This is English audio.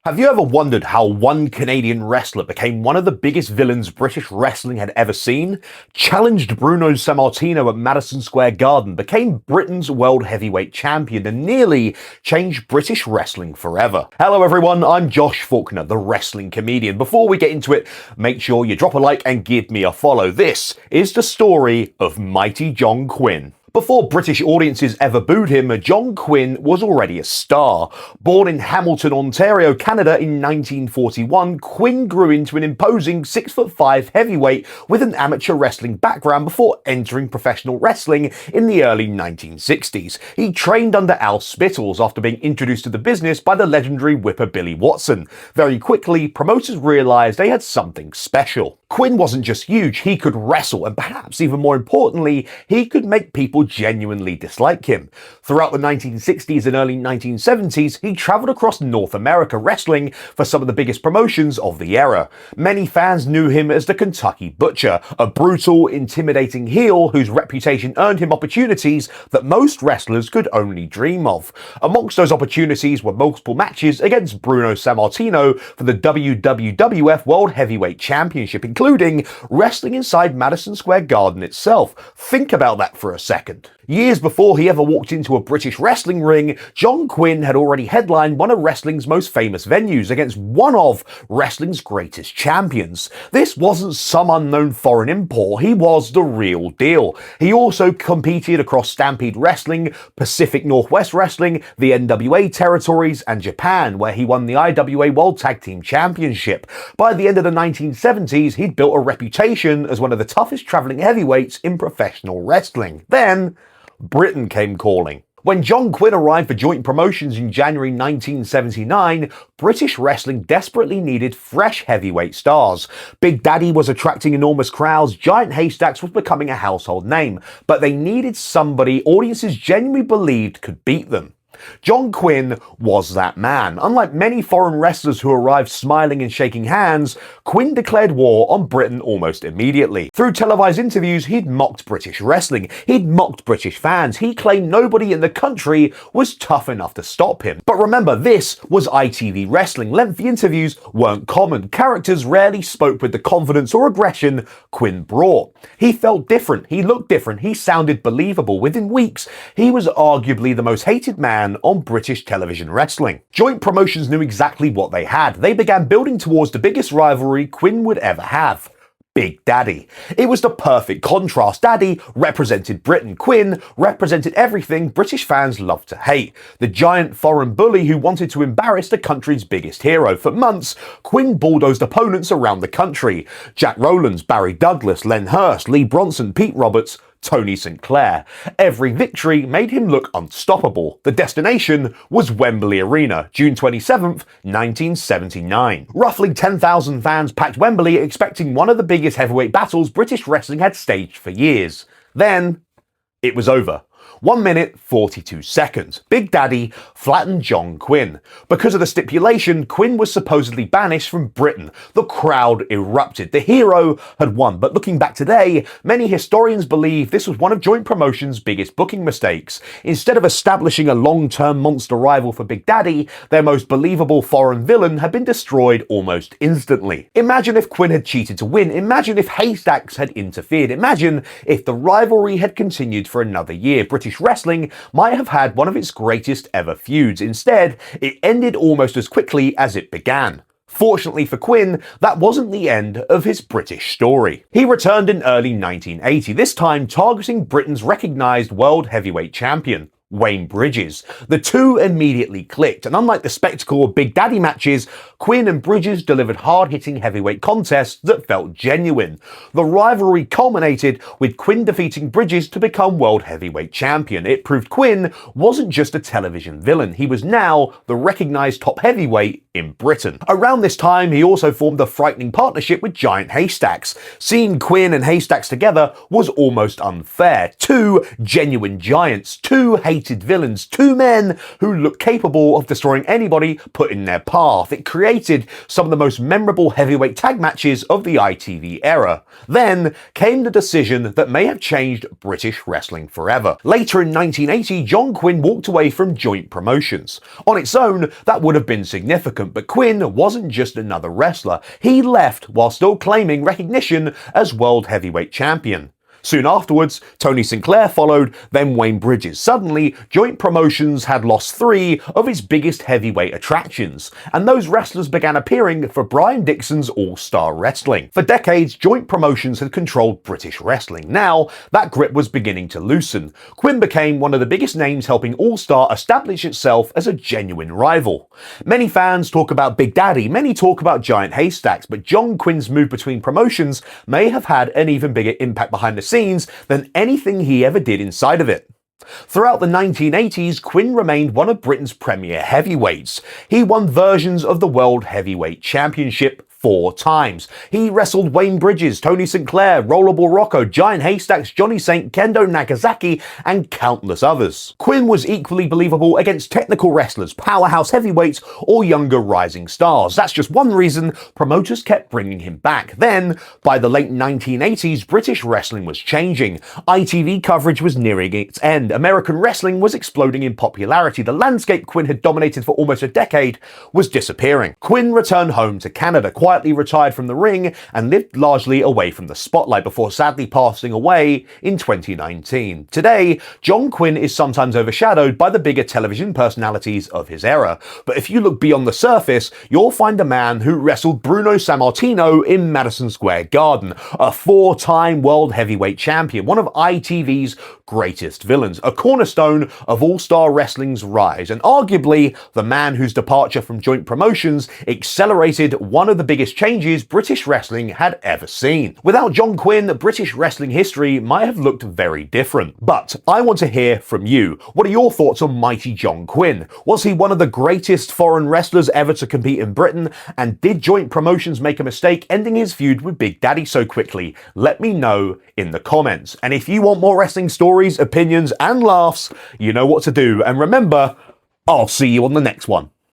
Have you ever wondered how one Canadian wrestler became one of the biggest villains British wrestling had ever seen? Challenged Bruno Sammartino at Madison Square Garden, became Britain's World Heavyweight Champion, and nearly changed British wrestling forever. Hello everyone, I'm Josh Faulkner, the wrestling comedian. Before we get into it, make sure you drop a like and give me a follow. This is the story of Mighty John Quinn. Before British audiences ever booed him, John Quinn was already a star. Born in Hamilton, Ontario, Canada in 1941, Quinn grew into an imposing 6'5" heavyweight with an amateur wrestling background before entering professional wrestling in the early 1960s. He trained under Al Spittles after being introduced to the business by the legendary whipper Billy Watson. Very quickly, promoters realized they had something special. Quinn wasn't just huge, he could wrestle, and perhaps even more importantly, he could make people genuinely dislike him. Throughout the 1960s and early 1970s, he traveled across North America wrestling for some of the biggest promotions of the era. Many fans knew him as the Kentucky Butcher, a brutal, intimidating heel whose reputation earned him opportunities that most wrestlers could only dream of. Amongst those opportunities were multiple matches against Bruno Sammartino for the WWF World Heavyweight Championship, including wrestling inside Madison Square Garden itself. Think about that for a second. Years before he ever walked into a British wrestling ring, John Quinn had already headlined one of wrestling's most famous venues against one of wrestling's greatest champions. This wasn't some unknown foreign import, he was the real deal. He also competed across Stampede Wrestling, Pacific Northwest Wrestling, the NWA territories, and Japan, where he won the IWA World Tag Team Championship. By the end of the 1970s, he'd built a reputation as one of the toughest traveling heavyweights in professional wrestling. Then, Britain came calling. When John Quinn arrived for joint promotions in January 1979, British wrestling desperately needed fresh heavyweight stars. Big Daddy was attracting enormous crowds, Giant Haystacks was becoming a household name, but they needed somebody audiences genuinely believed could beat them. John Quinn was that man. Unlike many foreign wrestlers who arrived smiling and shaking hands, Quinn declared war on Britain almost immediately. Through televised interviews, he'd mocked British wrestling. He'd mocked British fans. He claimed nobody in the country was tough enough to stop him. But remember, this was ITV wrestling. Lengthy interviews weren't common. Characters rarely spoke with the confidence or aggression Quinn brought. He felt different. He looked different. He sounded believable. Within weeks, he was arguably the most hated man on British television wrestling. Joint promotions knew exactly what they had. They began building towards the biggest rivalry Quinn would ever have. Big Daddy. It was the perfect contrast. Daddy represented Britain. Quinn represented everything British fans loved to hate. The giant foreign bully who wanted to embarrass the country's biggest hero. For months, Quinn bulldozed opponents around the country. Jack Rowlands, Barry Douglas, Len Hurst, Lee Bronson, Pete Roberts, Tony St. Clair. Every victory made him look unstoppable. The destination was Wembley Arena, June 27th, 1979. Roughly 10,000 fans packed Wembley, expecting one of the biggest heavyweight battles British wrestling had staged for years. Then, it was over. 1 minute, 42 seconds. Big Daddy flattened John Quinn. Because of the stipulation, Quinn was supposedly banished from Britain. The crowd erupted. The hero had won. But looking back today, many historians believe this was one of Joint Promotions' biggest booking mistakes. Instead of establishing a long-term monster rival for Big Daddy, their most believable foreign villain had been destroyed almost instantly. Imagine if Quinn had cheated to win. Imagine if Haystacks had interfered. Imagine if the rivalry had continued for another year. British wrestling might have had one of its greatest ever feuds. Instead, it ended almost as quickly as it began. Fortunately for Quinn, that wasn't the end of his British story. He returned in early 1980, this time targeting Britain's recognised world heavyweight champion, Wayne Bridges. The two immediately clicked, and unlike the spectacle of Big Daddy matches, Quinn and Bridges delivered hard-hitting heavyweight contests that felt genuine. The rivalry culminated with Quinn defeating Bridges to become world heavyweight champion. It proved Quinn wasn't just a television villain, he was now the recognised top heavyweight in Britain. Around this time, he also formed a frightening partnership with Giant Haystacks. Seeing Quinn and Haystacks together was almost unfair. Two genuine giants, two hated villains, two men who looked capable of destroying anybody put in their path. It created some of the most memorable heavyweight tag matches of the ITV era. Then came the decision that may have changed British wrestling forever. Later in 1980, John Quinn walked away from Joint Promotions. On its own, that would have been significant, but Quinn wasn't just another wrestler. He left while still claiming recognition as World Heavyweight Champion. Soon afterwards, Tony Sinclair followed, then Wayne Bridges. Suddenly, Joint Promotions had lost 3 of its biggest heavyweight attractions, and those wrestlers began appearing for Brian Dixon's All-Star Wrestling. For decades, Joint Promotions had controlled British wrestling. Now, that grip was beginning to loosen. Quinn became one of the biggest names helping All-Star establish itself as a genuine rival. Many fans talk about Big Daddy, many talk about giant haystacks, but John Quinn's move between promotions may have had an even bigger impact behind the scenes than anything he ever did inside of it. Throughout the 1980s, Quinn remained one of Britain's premier heavyweights. He won versions of the World Heavyweight Championship 4 times. He wrestled Wayne Bridges, Tony Sinclair, Rollerball Rocco, Giant Haystacks, Johnny Saint, Kendo Nagasaki, and countless others. Quinn was equally believable against technical wrestlers, powerhouse heavyweights, or younger rising stars. That's just one reason promoters kept bringing him back. Then, by the late 1980s, British wrestling was changing. ITV coverage was nearing its end. American wrestling was exploding in popularity. The landscape Quinn had dominated for almost a decade was disappearing. Quinn returned home to Canada, quietly retired from the ring, and lived largely away from the spotlight before sadly passing away in 2019. Today, John Quinn is sometimes overshadowed by the bigger television personalities of his era, but if you look beyond the surface, you'll find a man who wrestled Bruno Sammartino in Madison Square Garden, a 4-time world heavyweight champion, one of ITV's greatest villains, a cornerstone of all-star wrestling's rise, and arguably the man whose departure from Joint Promotions accelerated one of the biggest changes British wrestling had ever seen. Without John Quinn, British wrestling history might have looked very different. But I want to hear from you. What are your thoughts on Mighty John Quinn? Was he one of the greatest foreign wrestlers ever to compete in Britain? And did Joint Promotions make a mistake ending his feud with Big Daddy so quickly? Let me know in the comments. And if you want more wrestling stories, opinions, and laughs, you know what to do. And remember, I'll see you on the next one.